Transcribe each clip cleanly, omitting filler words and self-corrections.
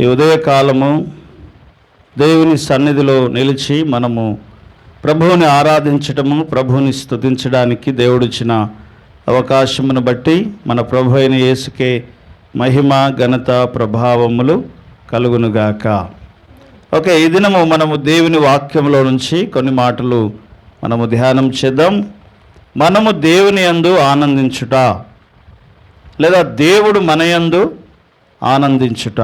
ఈ ఉదయకాలము దేవుని సన్నిధిలో నిలిచి మనము ప్రభువుని ఆరాధించటము, ప్రభువుని స్తుతించడానికి దేవుడిచ్చిన అవకాశమును బట్టి మన ప్రభు అయిన యేసుకే మహిమ, ఘనత, ప్రభావములు కలుగునుగాక. ఓకే, ఈ దినము మనము దేవుని వాక్యంలో నుంచి కొన్ని మాటలు మనము ధ్యానం చేద్దాం. మనము దేవుని యందు ఆనందించుట, లేదా దేవుడు మన యందు ఆనందించుట.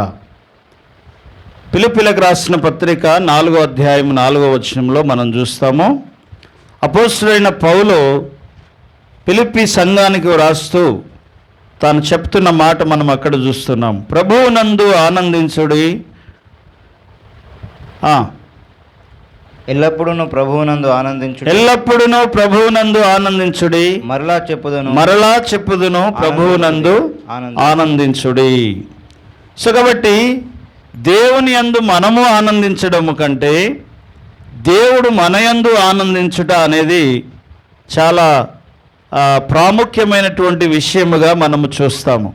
ఫిలిప్పీలకు రాసిన పత్రిక 4వ అధ్యాయం 4వ వచనంలో మనం చూస్తాము. అపోస్తలుడైన పౌలు ఫిలిప్పీ సంఘానికి రాస్తూ తాను చెప్తున్న మాట మనం అక్కడ చూస్తున్నాం. ప్రభువునందు ఆనందించుడి, ఎల్లప్పుడూ ప్రభువునందు ఆనందించుడి, ఎల్లప్పుడూ ప్రభువునందు ఆనందించుడి, మరలా చెప్పుదును ప్రభువునందు ఆనందించుడి. సో కాబట్టి దేవుని యందు మనము ఆనందించడము కంటే దేవుడు మన యందు ఆనందించుట అనేది చాలా ప్రాముఖ్యమైనటువంటి విషయముగా మనము చూస్తాము.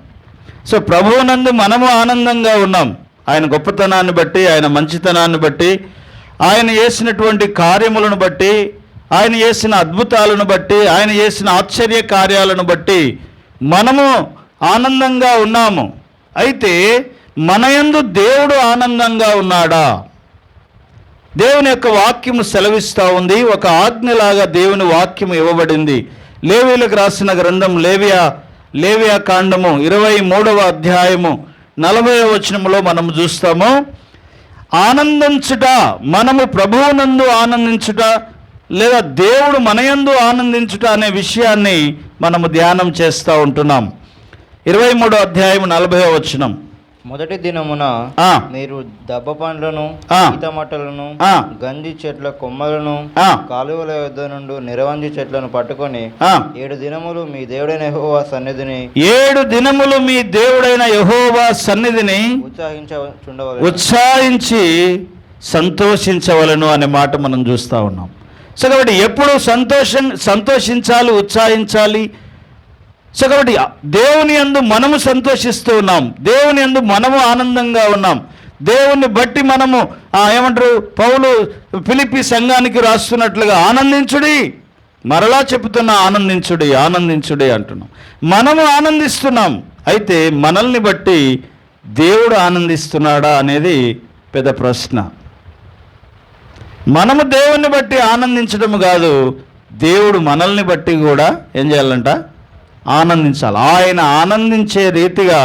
సో ప్రభువునందు మనము ఆనందంగా ఉన్నాం. ఆయన గొప్పతనాన్ని బట్టి, ఆయన మంచితనాన్ని బట్టి, ఆయన చేసినటువంటి కార్యములను బట్టి, ఆయన చేసిన అద్భుతాలను బట్టి, ఆయన చేసిన ఆశ్చర్య కార్యాలను బట్టి మనము ఆనందంగా ఉన్నాము. అయితే మన యందు దేవుడు ఆనందంగా ఉన్నాడా? దేవుని యొక్క వాక్యము సెలవిస్తూ ఉంది. ఒక ఆజ్ఞలాగా దేవుని వాక్యము ఇవ్వబడింది. లేవీయులకు రాసిన గ్రంథం లేవియా కాండము 23వ అధ్యాయము 40వ వచనములో మనము చూస్తాము. ఆనందించుట, మనము ప్రభువునందు ఆనందించుట, లేదా దేవుడు మన యందు ఆనందించుట అనే విషయాన్ని మనము ధ్యానం చేస్తూ ఉంటున్నాం. 23వ అధ్యాయం 40వ వచనం. మొదటి దినమున మీరు దబ్బ పండ్లను, ఈతమట్టలను, గంజి చెట్ల కొమ్మలను, కాలువల యొద్ద నుండి నిరవంజి చెట్లను పట్టుకొని 7 దినములు మీ దేవుడైన యెహోవా సన్నిధిని 7 దినములు మీ దేవుడైన యెహోవా సన్నిధిని ఉత్సాహించి సంతోషించవలను అనే మాట మనం చూస్తూ ఉన్నాం. సో కాబట్టి ఎప్పుడు సంతోషించాలి, ఉత్సాహించాలి. సో కాబట్టి దేవుని యందు మనము సంతోషిస్తూ ఉన్నాం, దేవుని యందు మనము ఆనందంగా ఉన్నాం. దేవుణ్ణి బట్టి మనము ఏమంటారు, పౌలు ఫిలిప్పీ సంఘానికి రాస్తున్నట్లుగా ఆనందించుడి, మరలా చెప్తున్నా ఆనందించుడి, ఆనందించుడి అంటున్నాం. మనము ఆనందిస్తున్నాం. అయితే మనల్ని బట్టి దేవుడు ఆనందిస్తున్నాడా అనేది పెద్ద ప్రశ్న. మనము దేవుణ్ణి బట్టి ఆనందించడం కాదు, దేవుడు మనల్ని బట్టి కూడా ఏం చేయాలంట? ఆనందించాలి. ఆయన ఆనందించే రీతిగా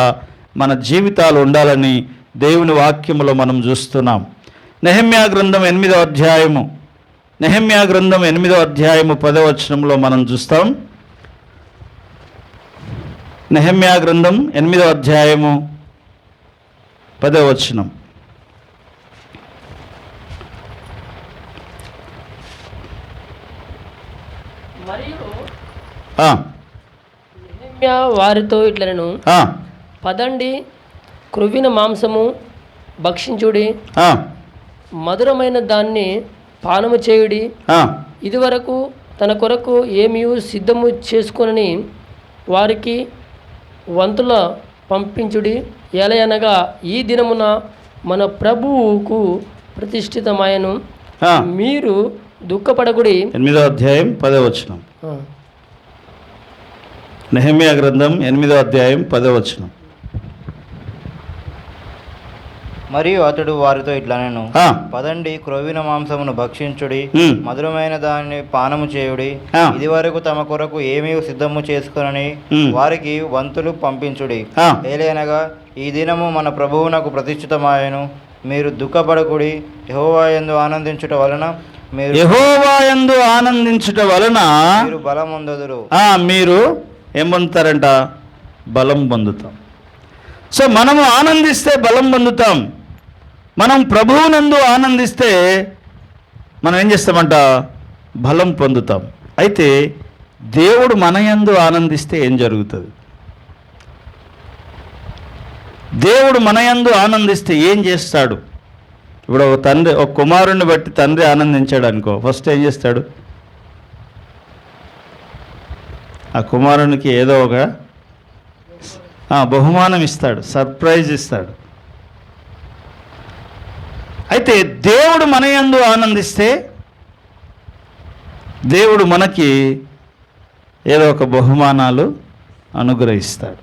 మన జీవితాలు ఉండాలని దేవుని వాక్యములో మనం చూస్తున్నాం. నెహెమ్యా గ్రంథం 8వ అధ్యాయము 10వ వచనంలో మనం చూస్తాం. నెహెమ్యా గ్రంథం 8వ అధ్యాయము 10వ వచనం. వారితో ఇట్లను, పదండి, క్రొవ్విన మాంసము భక్షించుడి, మధురమైన దాన్ని పానము చేయుడి, ఇదివరకు తన కొరకు ఏమీ సిద్ధము చేసుకొనని వారికి వంతుల పంపించుడి. ఎలయనగా ఈ దినమున మన ప్రభువుకు ప్రతిష్ఠితమాయను, మీరు దుఃఖపడకుడి. 8వ అధ్యాయం 10వ వచనం. నెహెమ్యా గ్రంథం 8వ అధ్యాయం 10వ వచనం. మరియు అతడు వారితో ఇట్లనెను, పదండి, క్రొవ్విన మాంసమును భక్షించుడి, మధురమైన దాన్ని పానము చేయుడి, ఇది వరకు తమ కొరకు ఏమీ సిద్ధము చేసుకుని వారికి వంతులు పంపించుడి. ఏలైనగా ఈ దినము మన ప్రభువునకు ప్రతిష్ఠితమాయను, మీరు దుఃఖపడకుడి. యెహోవా యందు ఆనందించుట వలన మీరు బలం పొందుదురు. మీరు ఏం పొందుతారంట? బలం పొందుతాం. సో మనము ఆనందిస్తే బలం పొందుతాం. మనం ప్రభువునందు ఆనందిస్తే మనం ఏం చేస్తామంట? బలం పొందుతాం. అయితే దేవుడు మన యందు ఆనందిస్తే ఏం జరుగుతుంది? దేవుడు మన యందు ఆనందిస్తే ఏం చేస్తాడు? ఇప్పుడు ఒక కుమారుణ్ణి బట్టి తండ్రి ఆనందించాడు అనుకో, ఫస్ట్ ఏం చేస్తాడు? ఆ కుమారునికి ఏదో ఒక బహుమానం ఇస్తాడు, సర్ప్రైజ్ ఇస్తాడు. అయితే దేవుడు మన యందు ఆనందిస్తే దేవుడు మనకి ఏదో ఒక బహుమానాలు అనుగ్రహిస్తాడు.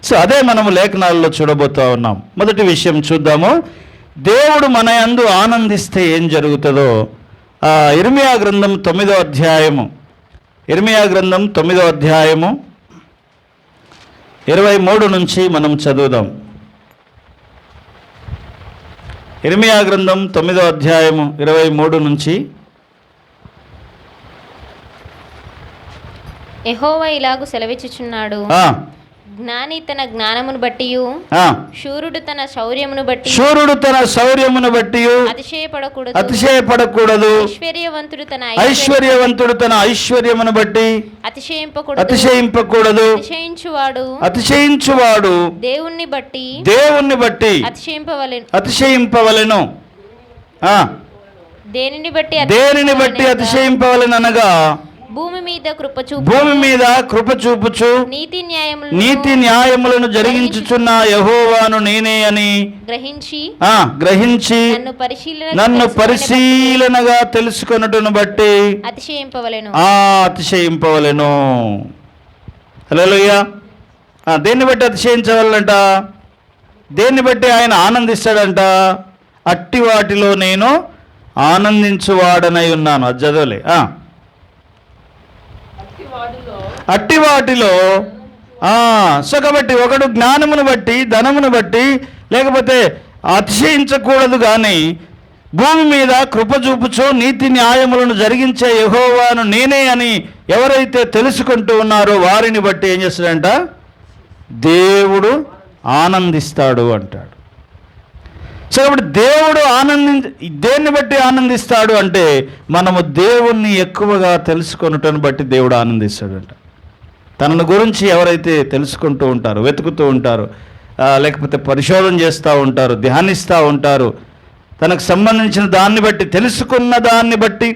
సో అదే మనము లేఖనాల్లో చూడబోతూ ఉన్నాం. మొదటి విషయం చూద్దాము. దేవుడు మన యందు ఆనందిస్తే ఏం జరుగుతుందో ఇర్మియా గ్రంథం 9వ అధ్యాయము, ఇర్మియా గ్రంథం 9వ అధ్యాయము 23 నుంచి మనం చదువుదాం. ఇర్మియా గ్రంథం 9వ అధ్యాయము 23 నుంచి. యెహోవా ఇలాగు సెలవిచ్చుచున్నాడు, జ్ఞాని తన జ్ఞానమును బట్టి, శూరుడు తన శౌర్యమును బట్టి అతిశయపడకూడదు. ఐశ్వర్యవంతుడు తన ఐశ్వర్యమును బట్టి అతిశయింపకూడదు. అతిశయించువాడు దేవుణ్ణి బట్టి అతిశయింపవలెను. దేనిని బట్టి అతిశయింపవలెను అనగా భూమి మీద కృప చూపుచు నీతి న్యాయములను జరిగించుచున్న యెహోవాను నేనే అని గ్రహించి నన్ను పరిశీలనగా తెలుసుకొనుటను బట్టి అతిశయింపవలెను. హల్లెలూయా. దేన్ని బట్టి అతిశయించవాలంట? దేన్ని బట్టి ఆయన ఆనందిస్తాడంట? అట్టి వాటిలో నేను ఆనందించువాడనై ఉన్నాను. అది చదవలే. అట్టి వాటిలో సో కాబట్టి ఒకడు జ్ఞానమును బట్టి, ధనమును బట్టి, లేకపోతే అతిశయించకూడదు. కానీ భూమి మీద కృప చూపుచు నీతి న్యాయములను జరిగించే యెహోవాను నేనే అని ఎవరైతే తెలుసుకుంటూ ఉన్నారో వారిని బట్టి ఏం చేస్తాడంట? దేవుడు ఆనందిస్తాడు అంటాడు. సో కాబట్టి దేవుడు దేన్ని బట్టి ఆనందిస్తాడు అంటే మనము దేవుణ్ణి ఎక్కువగా తెలుసుకొనుటను బట్టి దేవుడు ఆనందిస్తాడంట. తనను గురించి ఎవరైతే తెలుసుకుంటూ ఉంటారో, వెతుకుతూ ఉంటారో, లేకపోతే పరిశోధన చేస్తూ ఉంటారు, ధ్యానిస్తూ ఉంటారు, తనకు సంబంధించిన దాన్ని బట్టి, తెలుసుకున్న దాన్ని బట్టి,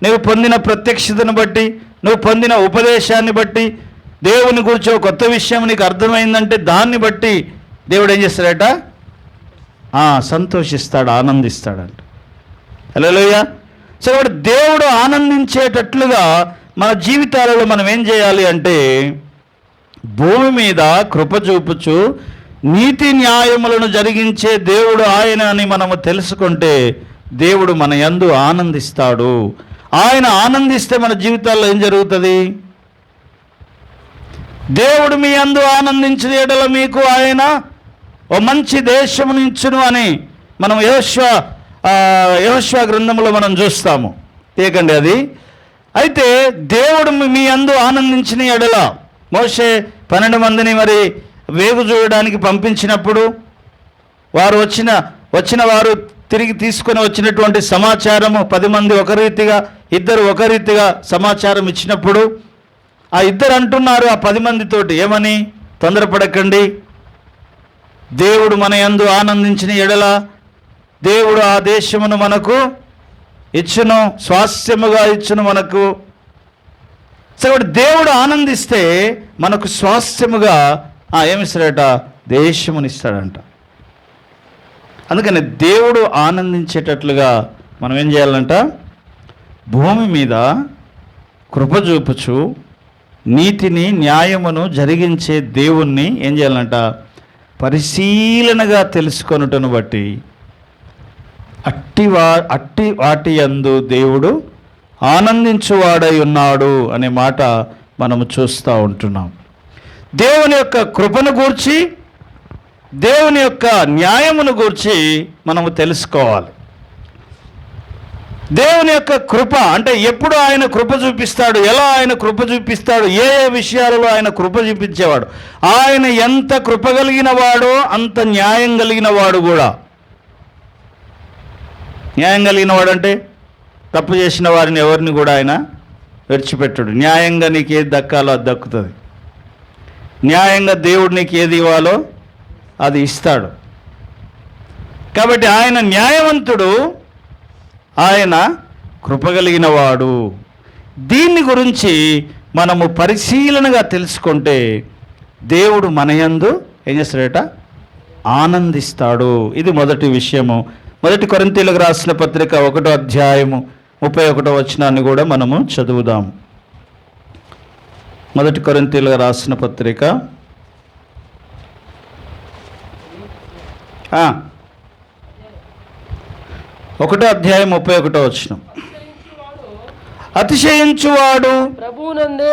నువ్వు పొందిన ప్రత్యక్షతను బట్టి, నువ్వు పొందిన ఉపదేశాన్ని బట్టి, దేవుని గురించి ఒక కొత్త విషయం నీకు అర్థమైందంటే దాన్ని బట్టి దేవుడు ఏం చేస్తాడట? సంతోషిస్తాడు, ఆనందిస్తాడంట. హల్లెలూయా. సో కాబట్టి దేవుడు ఆనందించేటట్లుగా మన జీవితాలలో మనం ఏం చేయాలి అంటే భూమి మీద కృప చూపుచు నీతి న్యాయములను జరిగించే దేవుడు ఆయన అని మనము తెలుసుకుంటే దేవుడు మన యందు ఆనందిస్తాడు. ఆయన ఆనందిస్తే మన జీవితాల్లో ఏం జరుగుతుంది? దేవుడు మీ యందు ఆనందించిన యెడల మీకు ఆయన ఓ మంచి దేశమునిచ్చును అని మనం యెహోషువ గ్రంథంలో మనం చూస్తాము. తీయకండి అది. అయితే దేవుడు మీ యందు ఆనందించిన యెడల మోషే 12 మందిని మరి వేగు చూడడానికి పంపించినప్పుడు వారు వచ్చిన వారు తిరిగి తీసుకొని వచ్చినటువంటి సమాచారము 10 మంది ఒక రీతిగా, 2 ఒక రీతిగా సమాచారం ఇచ్చినప్పుడు ఆ 2 అంటున్నారు ఆ 10 మందితోటి ఏమని? తొందరపడకండి, దేవుడు మన యందు ఆనందించిన యెడల దేవుడు ఆ దేశమును మనకు ఇచ్చును, స్వాస్థ్యముగా ఇచ్చును మనకు. సో దేవుడు ఆనందిస్తే మనకు స్వాస్థ్యముగా ఏమిస్తాడట? దేశమునిస్తాడంట. అందుకని దేవుడు ఆనందించేటట్లుగా మనం ఏం చేయాలంట? భూమి మీద కృప చూపుచు నీతిని న్యాయమును జరిగించే దేవుణ్ణి ఏం చేయాలంట? పరిశీలనగా తెలుసుకొనుటను బట్టి అట్టి వాటి యందు దేవుడు ఆనందించువాడై ఉన్నాడు అనే మాట మనము చూస్తూ ఉంటున్నాం. దేవుని యొక్క కృపను గూర్చి, దేవుని యొక్క న్యాయమును గూర్చి మనము తెలుసుకోవాలి. దేవుని యొక్క కృప అంటే ఎప్పుడు ఆయన కృప చూపిస్తాడు, ఎలా ఆయన కృప చూపిస్తాడు, ఏ విషయాలలో ఆయన కృప చూపించేవాడు. ఆయన ఎంత కృప కలిగిన వాడో అంత న్యాయం కలిగిన వాడు కూడా. న్యాయం కలిగిన వాడంటే తప్పు చేసిన వారిని ఎవరిని కూడా ఆయన విడిచిపెట్టడు. న్యాయంగా నీకు ఏది దక్కాలో అది దక్కుతుంది. న్యాయంగా దేవుడు నీకు ఏది ఇవ్వాలో అది ఇస్తాడు. కాబట్టి ఆయన న్యాయవంతుడు, ఆయన కృపగలిగిన వాడు. దీన్ని గురించి మనము పరిశీలనగా తెలుసుకుంటే దేవుడు మన యందు ఏం చేస్తాడట? ఆనందిస్తాడు. ఇది మొదటి విషయము. మొదటి కొరింథీయులకు రాసిన పత్రిక 1వ అధ్యాయము 31వ వచనాన్ని కూడా మనము చదువుదాం. మొదటి కొరింథీయులకు రాసిన పత్రిక 1వ అధ్యాయం 31వ వచనం. అతిశయించువాడు ప్రభువునందే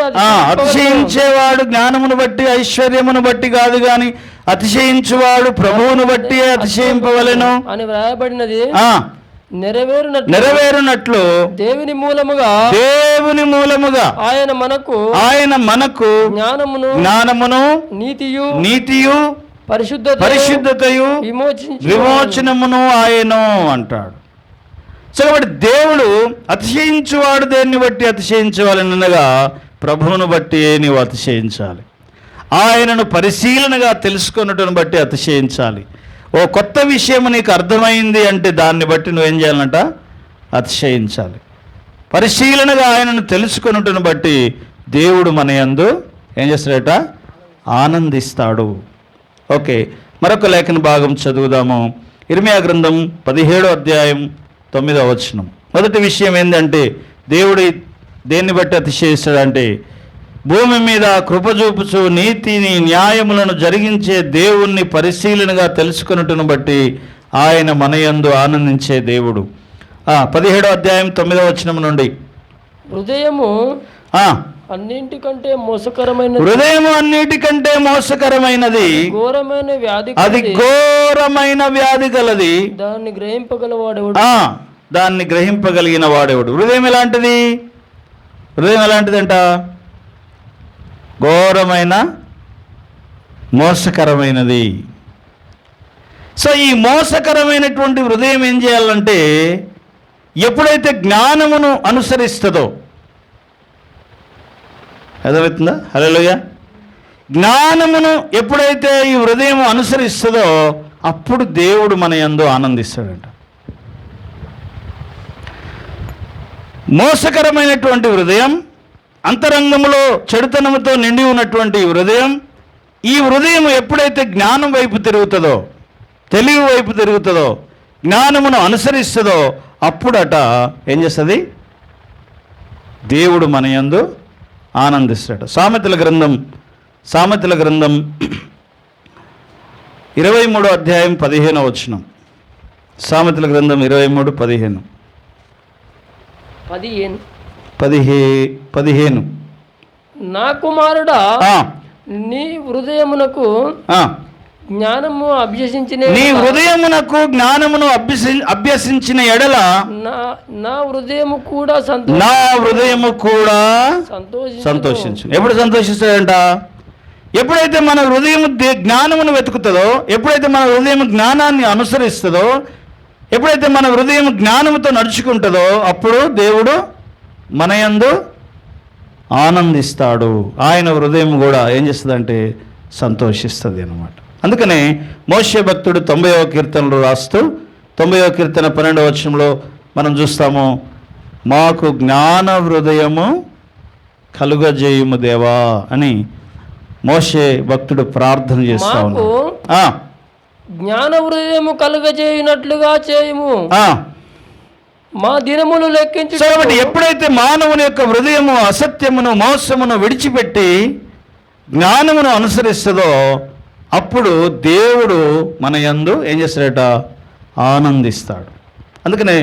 అతిశయించేవాడు జ్ఞానమును బట్టి ఐశ్వర్యమును బట్టి కాదు గాని అతిశయించువాడు ప్రభువును బట్టి అతిశయింపవలెను అని వ్రాయబడినది నెరవేరునట్లు దేవుని మూలముగా ఆయన మనకు జ్ఞానమును నీతియు పరిశుద్ధతయు విమోచనమును ఆయను అంటాడు. సో కాబట్టి దేవుడు అతిశయించువాడు దేన్ని బట్టి అతిశయించవాలనగా ప్రభువును బట్టి నీవు అతిశయించాలి. ఆయనను పరిశీలనగా తెలుసుకున్నట్టును బట్టి అతిశయించాలి. ఓ కొత్త విషయం నీకు అర్థమైంది అంటే దాన్ని బట్టి నువ్వేం చేయాలంట? అతిశయించాలి. పరిశీలనగా ఆయనను తెలుసుకున్నట్టును బట్టి దేవుడు మన యందు ఏం చేస్తాడట? ఆనందిస్తాడు. ఓకే, మరొక లేఖన భాగం చదువుదాము. ఇర్మియా గ్రంథం 17వ అధ్యాయం 9వ వచనం. మొదటి విషయం ఏంటంటే దేవుడు దేన్ని బట్టి అతిశయిస్తాడంటే భూమి మీద కృప చూపుచు నీతిని న్యాయములను జరిగించే దేవుణ్ణి పరిశీలనగా తెలుసుకున్నట్టును బట్టి ఆయన మన యందు ఆనందించే దేవుడు. 17వ అధ్యాయం 9వ వచనం నుండి హృదయము అన్నింటికంటే మోసకరమైనది. హృదయము అన్నిటికంటే మోసకరమైనది, ఘోరమైన వ్యాధి, అది ఘోరమైన వ్యాధి గలది. దాన్ని గ్రహింపగలవాడెవడు? దాన్ని గ్రహింపగలిగిన వాడెవడు? హృదయం ఎలాంటిది? హృదయం ఎలాంటిదంట? ఘోరమైన మోసకరమైనది. సో ఈ మోసకరమైనటువంటి హృదయం ఏం చేయాలంటే ఎప్పుడైతే జ్ఞానమును అనుసరిస్తుందో, అర్థమవుతుందా? హల్లెలూయా. జ్ఞానమును ఎప్పుడైతే ఈ హృదయం అనుసరిస్తుందో అప్పుడు దేవుడు మన యందు ఆనందిస్తాడంట. మోసకరమైనటువంటి హృదయం, అంతరంగంలో చెడుతనముతో నిండి ఉన్నటువంటి హృదయం, ఈ హృదయం ఎప్పుడైతే జ్ఞానం వైపు తిరుగుతుందో, తెలివి వైపు తిరుగుతుందో, జ్ఞానమును అనుసరిస్తుందో అప్పుడట ఏం చేస్తుంది? దేవుడు మన యందు ఆనందిస్తాడు. సామెతల గ్రంథం 23వ అధ్యాయం 15వ వచనం. సామెతల గ్రంథం 23:15. నా కుమారుడా, నీ హృదయమునకు జ్ఞానము అభ్యసించిన ఎడల నా హృదయము కూడా సంతోషించు. ఎప్పుడు సంతోషిస్తాడంట? ఎప్పుడైతే మన హృదయం జ్ఞానమును వెతుకుతుందో, ఎప్పుడైతే మన హృదయం జ్ఞానాన్ని అనుసరిస్తుందో, ఎప్పుడైతే మన హృదయం జ్ఞానముతో నడుచుకుంటుందో అప్పుడు దేవుడు మన యందు ఆనందిస్తాడు. ఆయన హృదయం కూడా ఏం చేస్తుందంటే సంతోషిస్తుంది అన్నమాట. అందుకనే మోషే భక్తుడు 90వ కీర్తనలో రాస్తూ 90వ కీర్తన 12వ వచనంలో మనం చూస్తాము, మాకు జ్ఞాన హృదయము కలుగజేయుము దేవా అని మోషే భక్తుడు ప్రార్థన చేస్తా ఉన్నాడు. జ్ఞాన హృదయము కలుగజేయునట్లుగా చేయుము, మా దినములు లెక్కించు. కాబట్టి ఎప్పుడైతే మానవుని యొక్క హృదయము అసత్యమును మోసమును విడిచిపెట్టి జ్ఞానమును అనుసరిస్తుందో అప్పుడు దేవుడు మన యందు ఏం చేస్తాడట? ఆనందిస్తాడు. అందుకనే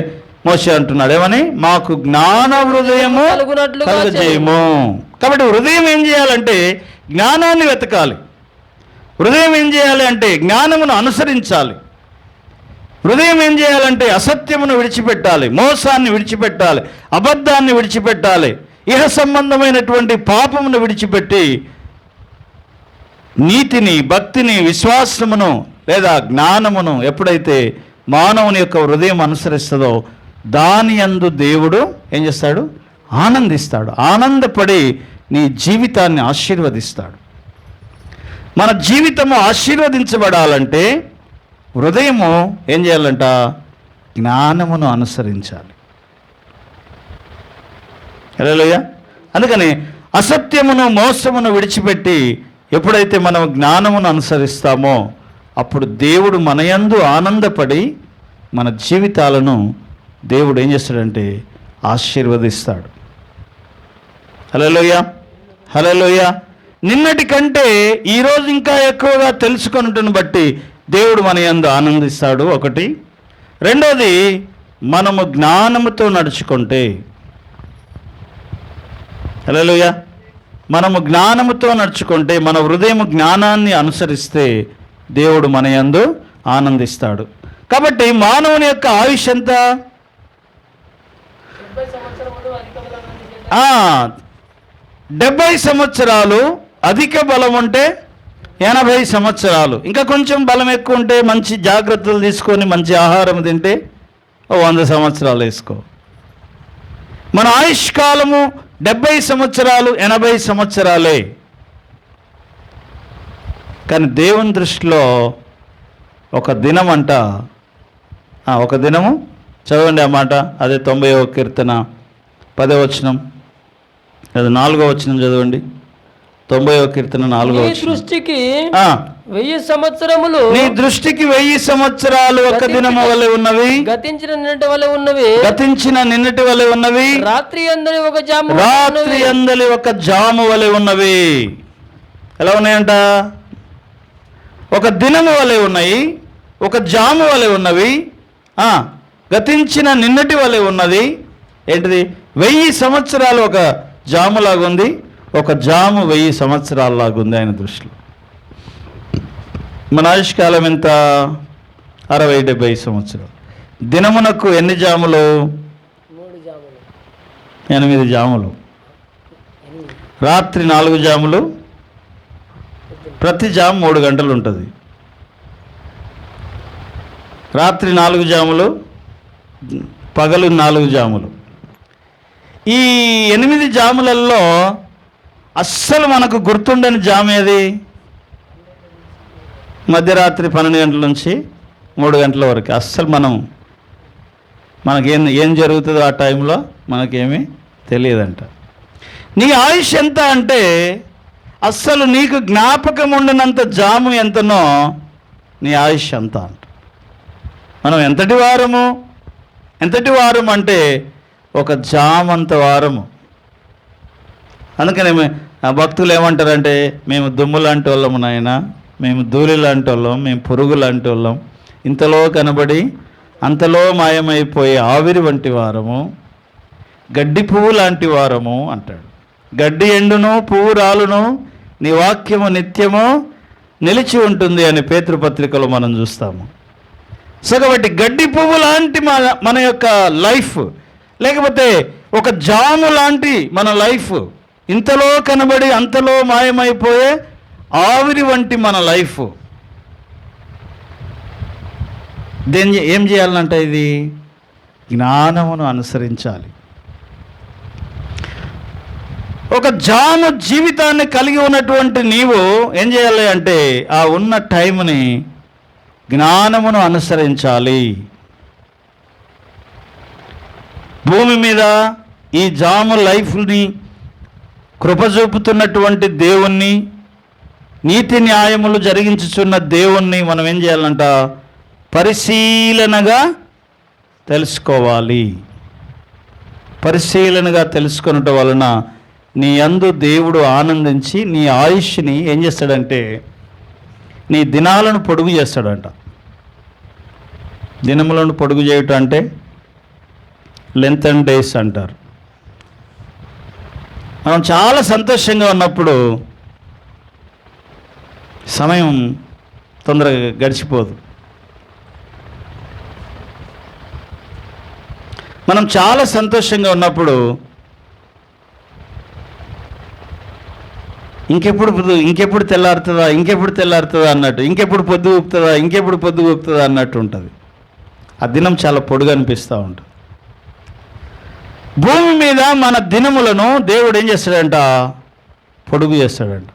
మోషే అంటున్నాడు ఏమని? మాకు జ్ఞాన హృదయము కలుగజేయము. కాబట్టి హృదయం ఏం చేయాలంటే జ్ఞానాన్ని వెతకాలి. హృదయం ఏం చేయాలి అంటే జ్ఞానమును అనుసరించాలి. హృదయం ఏం చేయాలంటే అసత్యమును విడిచిపెట్టాలి, మోసాన్ని విడిచిపెట్టాలి, అబద్ధాన్ని విడిచిపెట్టాలి, ఇహ సంబంధమైనటువంటి పాపమును విడిచిపెట్టి నీతిని, భక్తిని, విశ్వాసమును లేదా జ్ఞానమును ఎప్పుడైతే మానవుని యొక్క హృదయం అనుసరిస్తుందో దాని యందు దేవుడు ఏం చేస్తాడు? ఆనందిస్తాడు. ఆనందపడి నీ జీవితాన్ని ఆశీర్వదిస్తాడు. మన జీవితము ఆశీర్వదించబడాలంటే హృదయము ఏం చేయాలంట? జ్ఞానమును అనుసరించాలి. హల్లెలూయా. అందుకని అసత్యమును మోసమును విడిచిపెట్టి ఎప్పుడైతే మనం జ్ఞానమును అనుసరిస్తామో అప్పుడు దేవుడు మన యందు ఆనందపడి మన జీవితాలను దేవుడు ఏం చేస్తాడంటే ఆశీర్వదిస్తాడు. హల్లెలూయా, హల్లెలూయా. నిన్నటి కంటే ఈరోజు ఇంకా ఎక్కువగా తెలుసుకొనుటను బట్టి దేవుడు మన యందు ఆనందిస్తాడు. ఒకటి. రెండోది, మనము జ్ఞానముతో నడుచుకుంటే, హల్లెలూయా, మనము జ్ఞానముతో నడుచుకుంటే, మన హృదయం జ్ఞానాన్ని అనుసరిస్తే దేవుడు మన యందు ఆనందిస్తాడు. కాబట్టి మానవుని యొక్క ఆయుష్ ఎంత? 70 సంవత్సరాలు. అధిక బలం ఉంటే 80 సంవత్సరాలు. ఇంకా కొంచెం బలం ఎక్కువ ఉంటే, మంచి జాగ్రత్తలు తీసుకొని మంచి ఆహారం తింటే 100 సంవత్సరాలు వేసుకో. మన ఆయుష్ కాలము 70 సంవత్సరాలు, 80 సంవత్సరాలే. కానీ దేవుని దృష్టిలో ఒక దినం అంట, ఒక దినము, చదవండి ఆ మాట, అదే 90వ కీర్తన 10వ వచనం, అది 4వ వచనం చదవండి. 90వ కీర్తన 4వ వచనం. దృష్టికి 1000 సంవత్సరములు, నీ దృష్టికి 1000 సంవత్సరాలు ఒక దినము వలె ఉన్నవి, గతించిన నిన్నటి వలె ఉన్నవి, గతించిన నిన్నటి వలె ఉన్నవి, రాత్రి అందరి ఒక జాము, రాత్రి అందలి ఒక జాము వలె ఉన్నవి. ఎలా ఉన్నాయంట? ఒక దినము వలె ఉన్నాయి, ఒక జాము వలె ఉన్నవి, గతించిన నిన్నటి వలె ఉన్నది. ఏంటిది? 1000 సంవత్సరాలు ఒక జాములాగా ఉంది, ఒక జాము 1000 సంవత్సరాలలాగా ఉంది ఆయన దృష్టిలో. మన ఆయుష్కాలం ఎంత? 60-70 సంవత్సరాలు. దినమునకు ఎన్ని జాములు? 8 జాములు. రాత్రి 4 జాములు, ప్రతి జాము 3 గంటలు ఉంటుంది. రాత్రి 4 జాములు, పగలు 4 జాములు. ఈ 8 జాములలో అస్సలు మనకు గుర్తుండని జాము ఏది? మధ్యరాత్రి 12 గంటల నుంచి 3 గంటల వరకు. అస్సలు మనకేం జరుగుతుందో ఆ టైంలో మనకేమీ తెలియదంట. నీ ఆయుష్ ఎంత అంటే, అస్సలు నీకు జ్ఞాపకం ఉండనంత జాము ఎంతనో నీ ఆయుష్ ఎంత అంట. మనం ఎంతటి వారము అంటే ఒక జామంత వారము. అందుకనే భక్తులు ఏమంటారంటే, మేము దుమ్ము లాంటి వాళ్ళము నాయన, మేము ధూళి లాంటి వాళ్ళం, మేము పురుగు లాంటి వాళ్ళం, ఇంతలో కనబడి అంతలో మాయమైపోయే ఆవిరి వంటి వారము, గడ్డి పువ్వు లాంటి వారము అంటాడు. గడ్డి ఎండును, పువ్వు రాలును, నీ వాక్యము నిత్యము నిలిచి ఉంటుంది అని పేతృపత్రికలో మనం చూస్తాము. సో కాబట్టి గడ్డి పువ్వు లాంటి మన యొక్క లైఫ్, లేకపోతే ఒక జాము లాంటి మన లైఫ్, ఇంతలో కనబడి అంతలో మాయమైపోయే ఆవిరి వంటి మన లైఫ్. ఏం చేయాలంట? ఇది జ్ఞానమును అనుసరించాలి. ఒక జాము జీవితాన్ని కలిగి ఉన్నటువంటి నీవు ఏం చేయాలి అంటే, ఆ ఉన్న టైంని జ్ఞానమును అనుసరించాలి. భూమి మీద ఈ జాము లైఫ్ని కృపచూపుతున్నటువంటి దేవుణ్ణి, నీతి న్యాయములు జరిగించుచున్న దేవుణ్ణి మనం ఏం చేయాలంట? పరిశీలనగా తెలుసుకోవాలి. పరిశీలనగా తెలుసుకొనటం వలన నీ యందు దేవుడు ఆనందించి నీ ఆయుష్ని ఏం చేస్తాడంటే, నీ దినాలను పొడుగు చేస్తాడంట. దినములను పొడుగు చేయటం అంటే లెంత్ అండ్ డేస్ అంటారు. మనం చాలా సంతోషంగా ఉన్నప్పుడు సమయం తొందరగా గడిచిపోదు. మనం చాలా సంతోషంగా ఉన్నప్పుడు ఇంకెప్పుడు తెల్లారుతుందా అన్నట్టు, ఇంకెప్పుడు పొద్దు ఊపుతుందా అన్నట్టు ఉంటుంది. ఆ దినం చాలా పొడుగు అనిపిస్తూ ఉంటుంది. భూమి మీద మన దినములను దేవుడు ఏం చేస్తాడంట? పొడుగు చేస్తాడంట.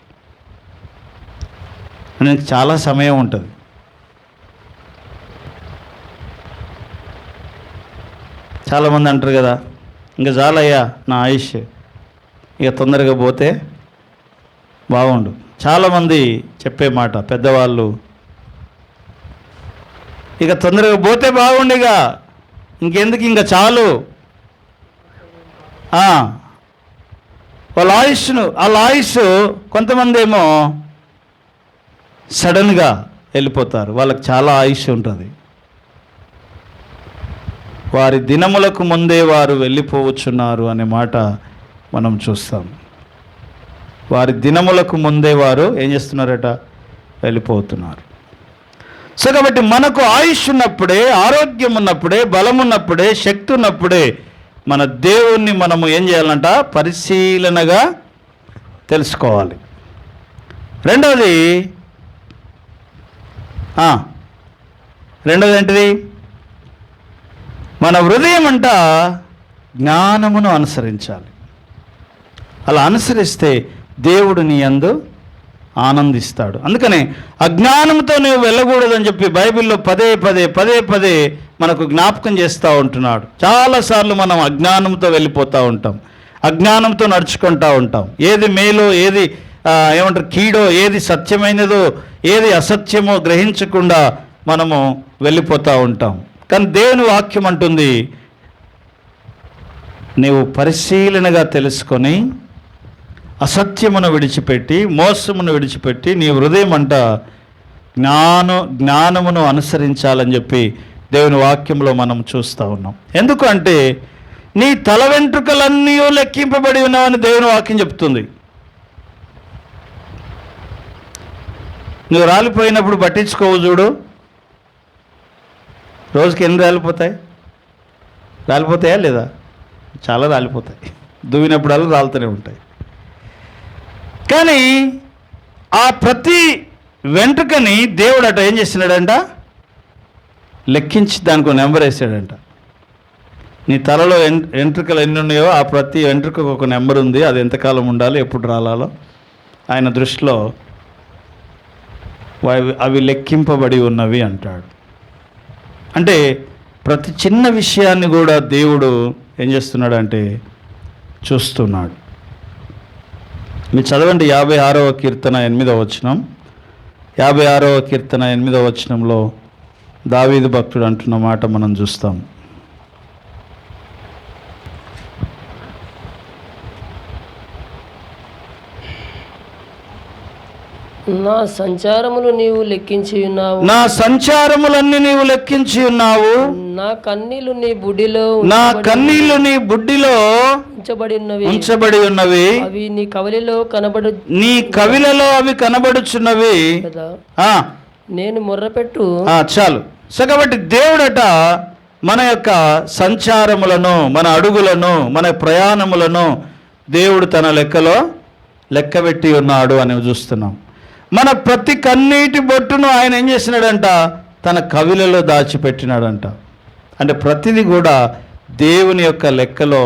మనకి చాలా సమయం ఉంటుంది. చాలామంది అంటారు కదా, ఇంకా చాలయ్యా నా ఆయుష్, ఇక తొందరగా పోతే బాగుండు. చాలామంది చెప్పే మాట, పెద్దవాళ్ళు ఇక తొందరగా పోతే బాగుండిగా, ఇంకెందుకు, ఇంకా చాలు. వాళ్ళ ఆయుష్ కొంతమంది ఏమో సడన్గా వెళ్ళిపోతారు, వాళ్ళకి చాలా ఆయుష్ ఉంటుంది. వారి దినములకు ముందే వారు వెళ్ళిపోవచ్చున్నారు అనే మాట మనం చూస్తాం. వారి దినములకు ముందే వారు ఏం చేస్తున్నారట, వెళ్ళిపోతున్నారు. సో కాబట్టి మనకు ఆయుష్ ఉన్నప్పుడే, ఆరోగ్యం ఉన్నప్పుడే, బలం ఉన్నప్పుడే, శక్తి ఉన్నప్పుడే మన దేవుణ్ణి మనము ఏం చేయాలంట, పరిశీలనగా తెలుసుకోవాలి. రెండవది ఏంటిది, మన హృదయం అంట జ్ఞానమును అనుసరించాలి. అలా అనుసరిస్తే దేవుడు నీ యందు ఆనందిస్తాడు. అందుకనే అజ్ఞానంతో నువ్వు వెళ్ళకూడదని చెప్పి బైబిల్లో పదే పదే మనకు జ్ఞాపకం చేస్తూ ఉంటున్నాడు. చాలాసార్లు మనం అజ్ఞానంతో వెళ్ళిపోతూ ఉంటాం, అజ్ఞానంతో నడుచుకుంటూ ఉంటాం. ఏది మేలో, ఏది ఏమంటారు కీడో, ఏది సత్యమైనదో, ఏది అసత్యమో గ్రహించకుండా మనము వెళ్ళిపోతూ ఉంటాం. కానీ దేవుని వాక్యం అంటుంది, నీవు పరిశీలనగా తెలుసుకొని అసత్యమును విడిచిపెట్టి, మోసమును విడిచిపెట్టి నీ హృదయం అంట జ్ఞానమును అనుసరించాలని చెప్పి దేవుని వాక్యంలో మనం చూస్తూ ఉన్నాం. ఎందుకు అంటే నీ తల వెంట్రుకలన్నీ లెక్కింపబడి ఉన్నావని దేవుని వాక్యం చెప్తుంది. నువ్వు రాలిపోయినప్పుడు పట్టించుకోవు చూడు, రోజుకి ఎన్ని రాలిపోతాయా లేదా? చాలా రాలిపోతాయి, దువ్వినప్పుడల్లా రాలుతూనే ఉంటాయి. కానీ ఆ ప్రతి వెంట్రుకని దేవుడు అట ఏం చేస్తున్నాడంట, లెక్కించి దానికి నెంబర్ వేసాడంట. నీ తలలో వెంట్రుకలు ఎన్ని ఉన్నాయో ఆ ప్రతి వెంట్రుకకు ఒక నెంబర్ ఉంది, అది ఎంతకాలం ఉండాలి, ఎప్పుడు రాలాలో ఆయన దృష్టిలో అవి లెక్కింపబడి ఉన్నవి అంటాడు. అంటే ప్రతి చిన్న విషయాన్ని కూడా దేవుడు ఏం చేస్తున్నాడు అంటే చూస్తున్నాడు. మీరు చదవండి 56వ కీర్తన 8వ వచనం. 56వ కీర్తన 8వ వచనంలో దావీదు భక్తుడు అంటున్న మాట మనం చూస్తాం. నా సంచారములు నీవు లెక్కించి ఉన్నావు, నా సంచారములన్నీ నీవు లెక్కించి ఉన్నావు, నా కన్నీళ్లు నీ బుడ్డిలో ఉంచబడి ఉన్నవి, అవి నీ కవిలలో అవి కనబడుచున్నవి. నేను మొర్రపెట్టు. చాలు. సో కాబట్టి దేవుడట మన యొక్క సంచారములను, మన అడుగులను, మన ప్రయాణములను దేవుడు తన లెక్కలో లెక్కబెట్టి ఉన్నాడు అని చూస్తున్నాం. మన ప్రతి కన్నీటి బొట్టును ఆయన ఏం చేసినాడంట, తన కవిలలో దాచిపెట్టినాడంట. అంటే ప్రతిదీ కూడా దేవుని యొక్క లెక్కలో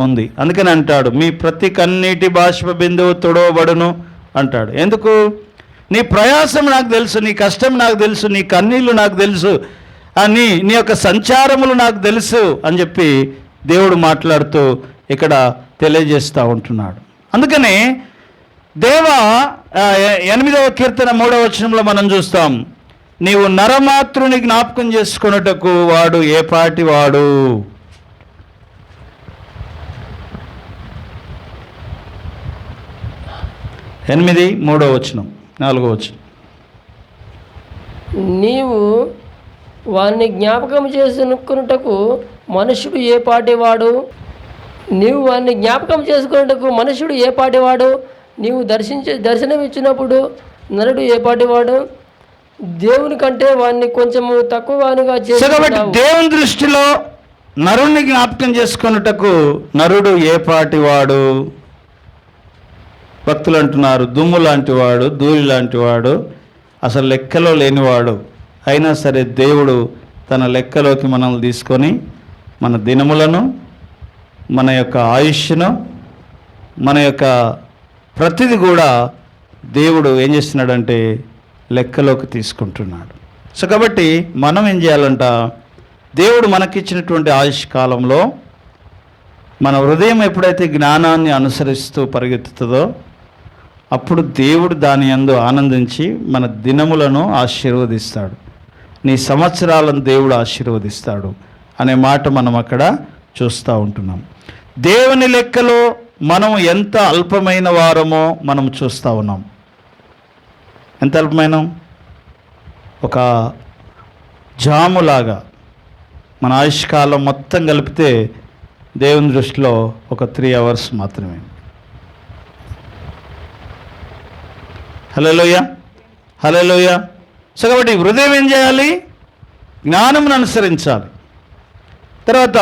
ఉంది. అందుకని అంటాడు, మీ ప్రతి కన్నీటి బాష్ప బిందువు తొడవబడును అంటాడు. ఎందుకు? నీ ప్రయాసం నాకు తెలుసు, నీ కష్టం నాకు తెలుసు, నీ కన్నీళ్ళు నాకు తెలుసు, నీ యొక్క సంచారములు నాకు తెలుసు అని చెప్పి దేవుడు మాట్లాడుతూ ఇక్కడ తెలియజేస్తూ ఉంటున్నాడు. అందుకని 8వ కీర్తన 3వ వచనంలో మనం చూస్తాం, నీవు నరమాతృని జ్ఞాపకం చేసుకున్నటకు వాడు ఏ పాటి వాడు. ఎనిమిది 3వ వచనం 4వ వచనం. నీవు వారిని జ్ఞాపకం చేసుకున్నటకు మనుషుడు ఏ పాటివాడు. నీవు వారిని జ్ఞాపకం చేసుకున్నటకు మనుషుడు ఏ పాటివాడు. నీవు దర్శనమిచ్చినప్పుడు నరుడు ఏ పాటివాడు. దేవుని కంటే వాడిని కొంచెము తక్కువగా చేసి, కాబట్టి దేవుని దృష్టిలో నరుణ్ణి జ్ఞాపకం చేసుకున్నటకు నరుడు ఏ పాటివాడు. భక్తులు అంటున్నారు, దుమ్ము లాంటివాడు, ధూళి లాంటివాడు, అసలు లెక్కలో లేనివాడు. అయినా సరే దేవుడు తన లెక్కలోకి మనల్ని తీసుకొని మన దినములను, మన యొక్క ఆయుష్ను, మన యొక్క ప్రతిదీ కూడా దేవుడు ఏం చేస్తున్నాడంటే లెక్కలోకి తీసుకుంటున్నాడు. సో కాబట్టి మనం ఏం చేయాలంట, దేవుడు మనకిచ్చినటువంటి ఆయుష్ కాలంలో మన హృదయం ఎప్పుడైతే జ్ఞానాన్ని అనుసరిస్తూ పరిగెత్తుతుందో అప్పుడు దేవుడు దాని యందు ఆనందించి మన దినములను ఆశీర్వదిస్తాడు. నీ సంవత్సరాలను దేవుడు ఆశీర్వదిస్తాడు అనే మాట మనం అక్కడ చూస్తూ ఉంటున్నాం. దేవుని లెక్కలో మనం ఎంత అల్పమైన వారమో మనం చూస్తూ ఉన్నాం. ఎంత అల్పమైన, ఒక జాములాగా మన ఆయుష్కాలం మొత్తం కలిపితే దేవుని దృష్టిలో ఒక 3 hours మాత్రమే. హల్లెలూయా, హల్లెలూయా. సో కాబట్టి హృదయం ఏం చేయాలి? జ్ఞానమును అనుసరించాలి. తర్వాత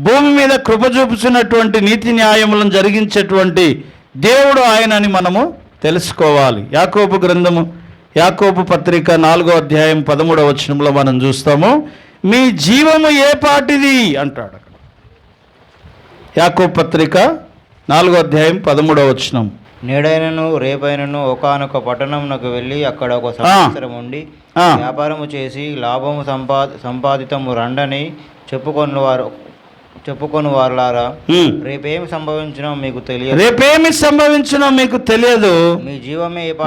భూమి మీద కృప చూపుచున్నటువంటి నీతి న్యాయములను జరిగించేటువంటి దేవుడు ఆయనని మనము తెలుసుకోవాలి. యాకోబు గ్రంథము, యాకోబు పత్రిక 4వ అధ్యాయం 13వ వచనంలో మనం చూస్తాము, మీ జీవము ఏ పాటిది అంటాడు. యాకోబు పత్రిక 4వ అధ్యాయం 13వ వచనం. నేడైనను రేపైనను ఒకానొక పట్టణమునకు వెళ్ళి అక్కడ ఒక సంవత్సరం ఉండి వ్యాపారము చేసి లాభము సంపాదితము రండని చెప్పుకొని వారులారా, రేపేమి సంభవించినో మీకు తెలియదు. రేపేమి సంభవించినో మీకు తెలియదు.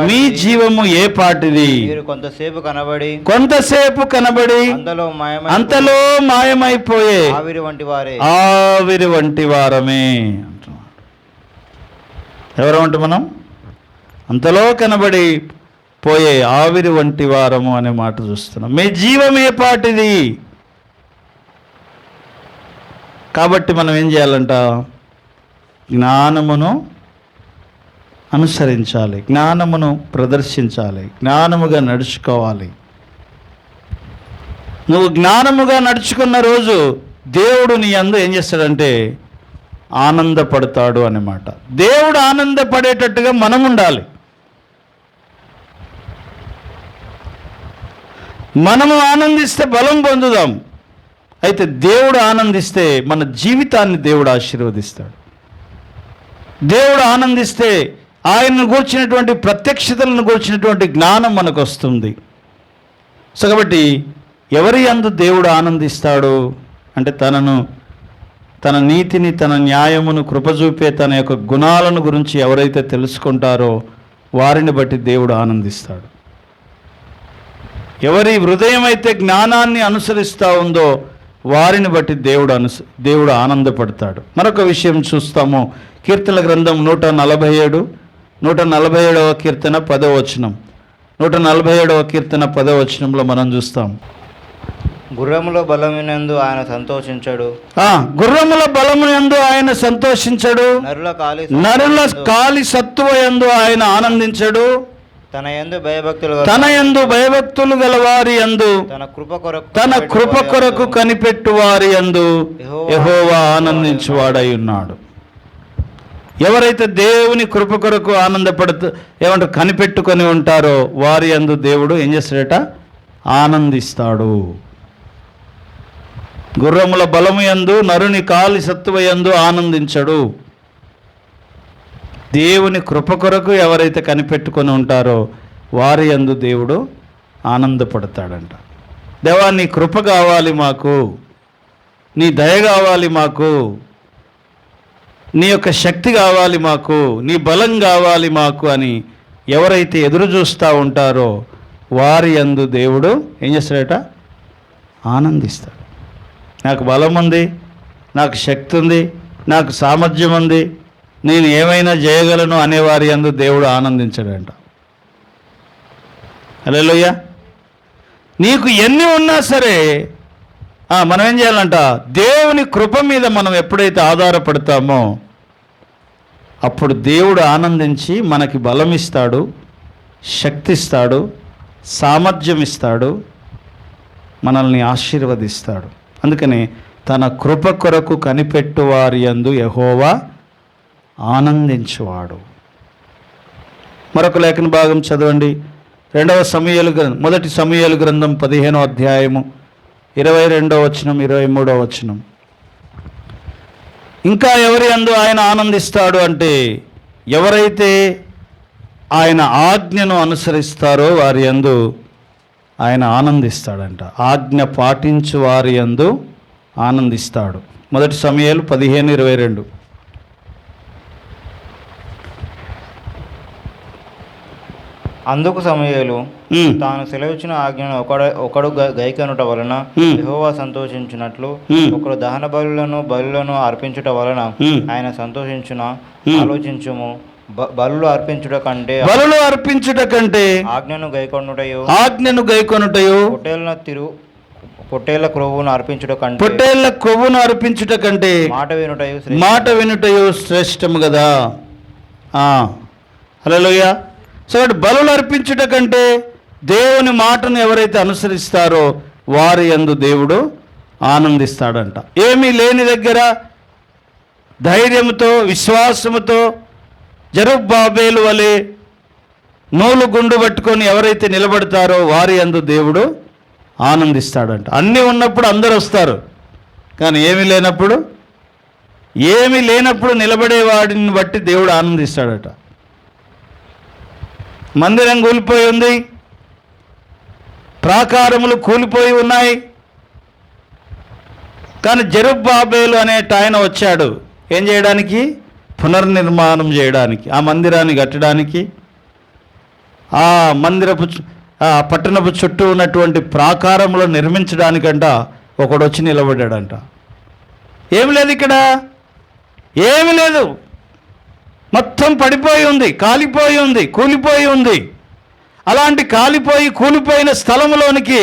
మీ జీవము ఏ పాటిది. మీరు కొంతసేపు కనబడి అంతలో మాయమైపోయే ఆవిరి వంటి వారమే. ఎవరు అంటే మనం అంతలో కనబడి పోయే ఆవిరి వంటి వారము అనే మాట చూస్తున్నాం. మీ జీవం ఏ పాటిది. కాబట్టి మనం ఏం చేయాలంట? జ్ఞానమును అనుసరించాలి, జ్ఞానమును ప్రదర్శించాలి, జ్ఞానముగా నడుచుకోవాలి. నువ్వు జ్ఞానముగా నడుచుకున్న రోజు దేవుడు నీ యందు ఏం చేస్తాడంటే ఆనందపడతాడు అన్నమాట. దేవుడు ఆనందపడేటట్టుగా మనం ఉండాలి. మనము ఆనందిస్తే బలం పొందుదాం. అయితే దేవుడు ఆనందిస్తే మన జీవితాన్ని దేవుడు ఆశీర్వదిస్తాడు. దేవుడు ఆనందిస్తే ఆయనను గూర్చినటువంటి ప్రత్యక్షతలను గూర్చినటువంటి జ్ఞానం మనకు వస్తుంది. సో కాబట్టి ఎవరి యందు దేవుడు ఆనందిస్తాడు అంటే తన నీతిని, తన న్యాయమును, కృపచూపే తన యొక్క గుణాలను గురించి ఎవరైతే తెలుసుకుంటారో వారిని బట్టి దేవుడు ఆనందిస్తాడు. ఎవరి హృదయం అయితే జ్ఞానాన్ని అనుసరిస్తూ ఉందో వారిని బట్టి దేవుడు ఆనందపడతాడు. మరొక విషయం చూస్తాము. కీర్తన గ్రంథం 147వ కీర్తన 10వ వచనం. 147వ కీర్తన 10వ వచనంలో మనం చూస్తాం, గుర్రముల బలమునందు ఆయన సంతోషించడు. గుర్రముల బలమునందు ఆయన సంతోషించడు. నరుల కాలి సత్తువ యందు ఆయన ఆనందించడు. తన యందు భయభక్తులు గలవారి యందు తన కృప కొరకు కనిపెట్టు వారి యందు యెహోవా ఆనందించువాడై ఉన్నాడు. ఎవరైతే దేవుని కృప కొరకు ఏమంటారు కనిపెట్టుకొని ఉంటారో వారి యందు దేవుడు ఏం చేస్తాడట? ఆనందిస్తాడు. గుర్రముల బలము యందు నరుని కాలి సత్తువ యందు ఆనందించడు. దేవుని కృప కొరకు ఎవరైతే కనిపెట్టుకొని ఉంటారో వారి యందు దేవుడు ఆనందపడతాడంట. దేవా, నీ కృప కావాలి మాకు, నీ దయ కావాలి మాకు, నీ యొక్క శక్తి కావాలి మాకు, నీ బలం కావాలి మాకు అని ఎవరైతే ఎదురు చూస్తూ ఉంటారో వారి యందు దేవుడు ఏం చేస్తాడట? ఆనందిస్తాడు. నాకు బలం ఉంది, నాకు శక్తి ఉంది, నాకు సామర్థ్యం ఉంది, నేను ఏమైనా చేయగలను అనేవారి యందు దేవుడు ఆనందించాడంట. హల్లెలూయా. నీకు ఎన్ని ఉన్నా సరే మనం ఏం చేయాలంట? దేవుని కృప మీద మనం ఎప్పుడైతే ఆధారపడతామో అప్పుడు దేవుడు ఆనందించి మనకి బలం ఇస్తాడు, శక్తి ఇస్తాడు, సామర్థ్యం ఇస్తాడు, మనల్ని ఆశీర్వదిస్తాడు. అందుకని తన కృప కొరకు కనిపెట్టు వారి యందు యెహోవా ఆనందించువాడు. మరొక లేఖన భాగం చదవండి. 1 సమూయేలు గ్రంథం 15వ అధ్యాయము 22వ వచనం, 23వ వచనం. ఇంకా ఎవరి యందు ఆయన ఆనందిస్తాడు అంటే ఎవరైతే ఆయన ఆజ్ఞను అనుసరిస్తారో వారి యందు ఆయన ఆనందిస్తాడంట. ఆజ్ఞ పాటించు వారి యందు ఆనందిస్తాడు. 1 సమూయేలు 15:22. అందుకు సమూయేలు ఉమ్, తాను సెలవిచ్చిన ఆజ్ఞను ఒకడు గైకొనుట వలన యెహోవా సంతోషించినట్లు ఒకడు దహన బలులను అర్పించుట వలన ఆయన సంతోషించున ఆలోచించుము. బలులు అర్పించుట కంటే ఆజ్ఞను గైకొనుటయు పొట్టేళ్ల క్రొవ్వును అర్పించుట కంటే మాట వినుటయు శ్రేష్టము కదా. హల్లెలూయా. సో బలులు అర్పించుట కంటే దేవుని మాటను ఎవరైతే అనుసరిస్తారో వారి యందు దేవుడు ఆనందిస్తాడంట. ఏమీ లేని దగ్గర ధైర్యంతో విశ్వాసముతో జెరుబ్బాబేలు వలె నూలు గుండు పట్టుకొని ఎవరైతే నిలబడతారో వారి యందు దేవుడు ఆనందిస్తాడంట. అన్నీ ఉన్నప్పుడు అందరూ వస్తారు, కానీ ఏమీ లేనప్పుడు నిలబడేవాడిని బట్టి దేవుడు ఆనందిస్తాడట. మందిరం కూలిపోయి ఉంది, ప్రాకారములు కూలిపోయి ఉన్నాయి, కానీ జెరుబ్బాబేలు అనేట ఆయన వచ్చాడు. ఏం చేయడానికి? పునర్నిర్మాణం చేయడానికి, ఆ మందిరాన్ని కట్టడానికి, ఆ పట్టణపు చుట్టూ ఉన్నటువంటి ప్రాకారంలో నిర్మించడానికంట ఒకడు వచ్చి నిలబడ్డాడంట. ఏమి లేదు ఇక్కడ, ఏమి లేదు, మొత్తం పడిపోయి ఉంది, కాలిపోయి ఉంది, కూలిపోయి ఉంది. అలాంటి కూలిపోయిన స్థలంలోనికి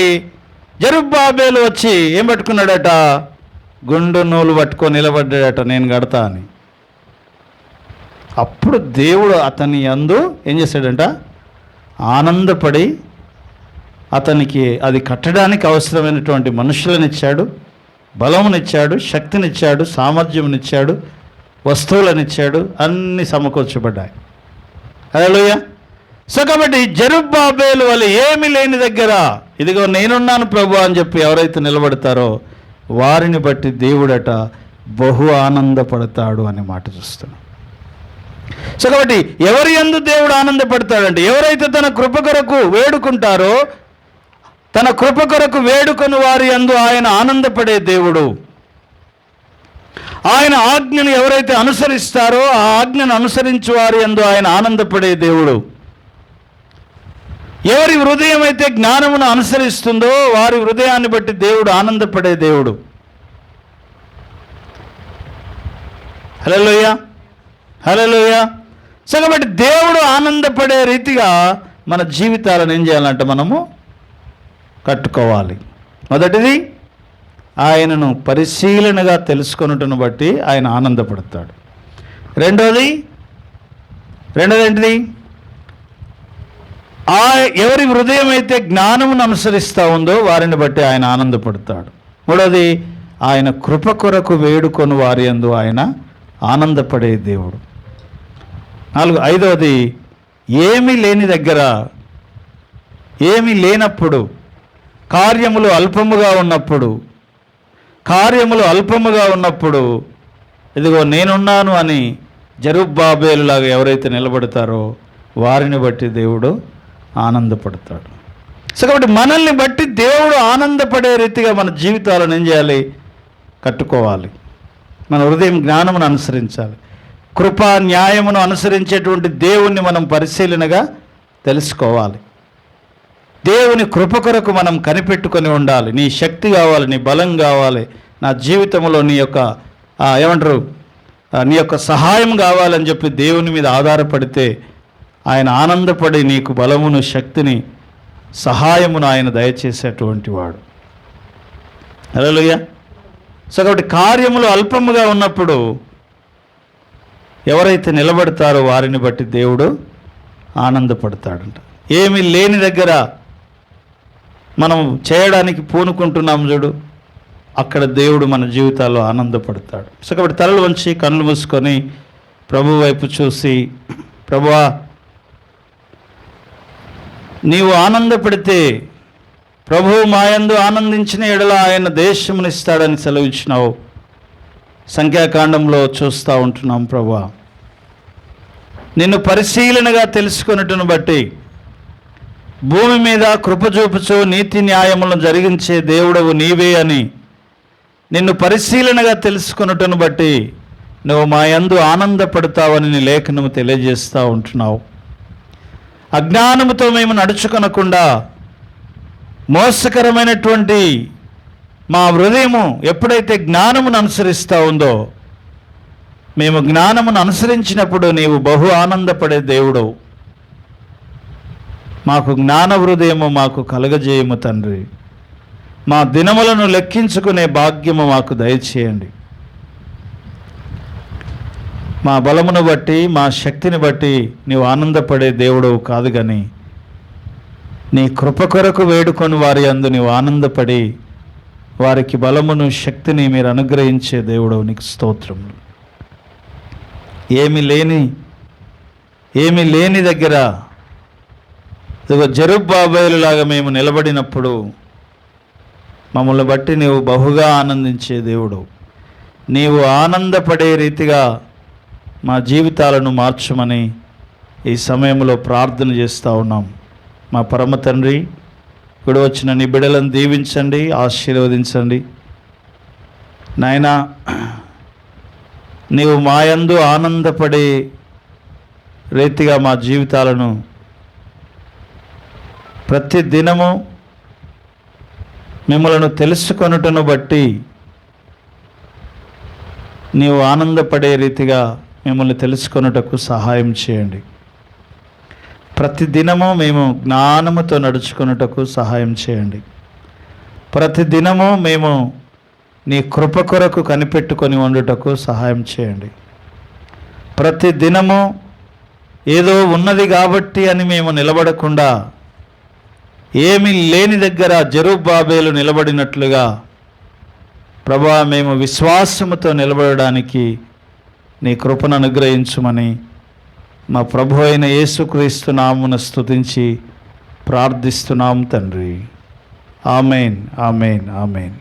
జెరుబ్బాబేలు వచ్చి ఏం పట్టుకున్నాడట? గుండు నూలు పట్టుకొని నిలబడ్డాడట, నేను కడతా అని. అప్పుడు దేవుడు అతని యందు ఏం చేశాడంట? ఆనందపడి అతనికి అది కట్టడానికి అవసరమైనటువంటి మనుషులనిచ్చాడు, బలమునిచ్చాడు, శక్తినిచ్చాడు, సామర్థ్యమునిచ్చాడు, వస్తువులనిచ్చాడు, అన్నీ సమకూర్చబడ్డాయి. హల్లెలూయా. సో కాబట్టి జెరుబ్బాబేలు వలె ఏమీ లేని దగ్గర ఇదిగో నేనున్నాను ప్రభు అని చెప్పి ఎవరైతే నిలబడతారో వారిని బట్టి దేవుడట బహు ఆనందపడతాడు అనే మాట చూస్తున్నాం. సో కాబట్టి ఎవరి యందు దేవుడు ఆనందపడతాడంటే ఎవరైతే తన కృప కొరకు వేడుకుంటారో, తన కృప కొరకు వేడుకొని వారి యందు ఆయన ఆనందపడే దేవుడు. ఆయన ఆజ్ఞను ఎవరైతే అనుసరిస్తారో ఆ ఆజ్ఞను అనుసరించి వారి యందు ఆయన ఆనందపడే దేవుడు. ఎవరి హృదయం అయితే జ్ఞానమును అనుసరిస్తుందో వారి హృదయాన్ని బట్టి దేవుడు ఆనందపడే దేవుడు. హల్లెలూయా, హల్లెలూయా. సో కాబట్టి దేవుడు ఆనందపడే రీతిగా మన జీవితాలను ఏం చేయాలంటే మనము కట్టుకోవాలి. మొదటిది ఆయనను పరిశీలనగా తెలుసుకొనుటను బట్టి ఆయన ఆనందపడతాడు. రెండోది ఏంటిది? ఎవరి హృదయం అయితే జ్ఞానమును అనుసరిస్తూ ఉందో వారిని బట్టి ఆయన ఆనందపడతాడు. మూడోది ఆయన కృప కొరకు వేడుకొని వారి యందు ఆయన ఆనందపడే దేవుడు. ఐదవది ఏమీ లేని దగ్గర, ఏమీ లేనప్పుడు, కార్యములు అల్పముగా ఉన్నప్పుడు ఇదిగో నేనున్నాను అని జెరుబ్బాబేలులాగా ఎవరైతే నిలబడతారో వారిని బట్టి దేవుడు ఆనందపడతాడు. సో కాబట్టి మనల్ని బట్టి దేవుడు ఆనందపడే రీతిగా మన జీవితాలను ఏం చేయాలి? కట్టుకోవాలి. మన హృదయం జ్ఞానమును అనుసరించాలి. కృపా న్యాయమును అనుసరించేటువంటి దేవుణ్ణి మనం పరిశీలనగా తెలుసుకోవాలి. దేవుని కృప కొరకు మనం కనిపెట్టుకొని ఉండాలి. నీ శక్తి కావాలి, నీ బలం కావాలి, నా జీవితంలో నీ యొక్క నీ యొక్క సహాయం కావాలని చెప్పి దేవుని మీద ఆధారపడితే ఆయన ఆనందపడి నీకు బలమును, శక్తిని, సహాయమును ఆయన దయచేసేటువంటి వాడు. హల్లెలూయా. సో కాబట్టి కార్యములు అల్పముగా ఉన్నప్పుడు ఎవరైతే నిలబడతారో వారిని బట్టి దేవుడు ఆనందపడతాడంట. ఏమీ లేని దగ్గర మనం చేయడానికి పూనుకుంటున్నాం చూడు, అక్కడ దేవుడు మన జీవితాల్లో ఆనందపడతాడు. సో కాబట్టి తలలు వంచి కళ్ళు మూసుకొని ప్రభు వైపు చూసి, ప్రభువా నీవు ఆనందపడితే ప్రభువు మాయందు ఆనందించిన ఎడల ఆయన దేశమునిస్తాడని సెలవిచ్చినావు. సంఖ్యాకాండంలో చూస్తూ ఉంటున్నాం. ప్రభువా నిన్ను పరిశీలనగా తెలుసుకొనుటను బట్టి భూమి మీద కృప చూపుచు నీతి న్యాయములను జరిగించే దేవుడవు నీవే అని నిన్ను పరిశీలనగా తెలుసుకొనుటను బట్టి నువ్వు మా యందు ఆనందపడతావని నీ లేఖనము తెలియజేస్తూ ఉంటున్నావు. అజ్ఞానముతో మేము నడుచుకొనకుండా మోసకరమైనటువంటి మా హృదయము ఎప్పుడైతే జ్ఞానమును అనుసరిస్తూ ఉందో, మేము జ్ఞానమును అనుసరించినప్పుడు నీవు బహు ఆనందపడే దేవుడవు. మాకు జ్ఞాన హృదయము మాకు కలగజేయము తండ్రి. మా దినములను లెక్కించుకునే భాగ్యము మాకు దయచేయండి. మా బలమును బట్టి మా శక్తిని బట్టి నీవు ఆనందపడే దేవుడవు కాదు, కానీ నీ కృప కొరకు వేడుకొని వారి యందు నీవు ఆనందపడి వారికి బలమును శక్తిని మీరు అనుగ్రహించే దేవుడవు. నీకు స్తోత్రములు. ఏమి లేని దగ్గర జెరుబ్బాబేలులాగా మేము నిలబడినప్పుడు మమ్మల్ని బట్టి నీవు బహుగా ఆనందించే దేవుడు. నీవు ఆనందపడే రీతిగా మా జీవితాలను మార్చమని ఈ సమయంలో ప్రార్థన చేస్తూ ఉన్నాం. మా పరమ తండ్రి, ఇప్పుడు వచ్చిన నీ బిడ్డలను దీవించండి, ఆశీర్వదించండి. నాయనా, నీవు మాయందు ఆనందపడే రీతిగా మా జీవితాలను ప్రతి దినము మిమ్మలను తెలుసుకొనుటను బట్టి నీవు ఆనందపడే రీతిగా మిమ్మల్ని తెలుసుకొనుటకు సహాయం చేయండి. ప్రతి దినము మేము జ్ఞానముతో నడుచుకొనుటకు సహాయం చేయండి. ప్రతి దినము మేము నీ కృప కొరకు కనిపెట్టుకొని ఉండుటకు సహాయం చేయండి. ప్రతి దినము ఏదో ఉన్నది కాబట్టి అని మేము నిలబడకుండా ఏమీ లేని దగ్గర జెరుబ్బాబేలు నిలబడినట్లుగా ప్రభువా, మేము విశ్వాసముతో నిలబడడానికి నీ కృపను అనుగ్రహించుమని మా ప్రభు అయిన యేసుక్రీస్తు నామమున స్తుతించి ప్రార్థిస్తున్నాం తండ్రి. ఆమేన్, ఆమేన్, ఆమేన్.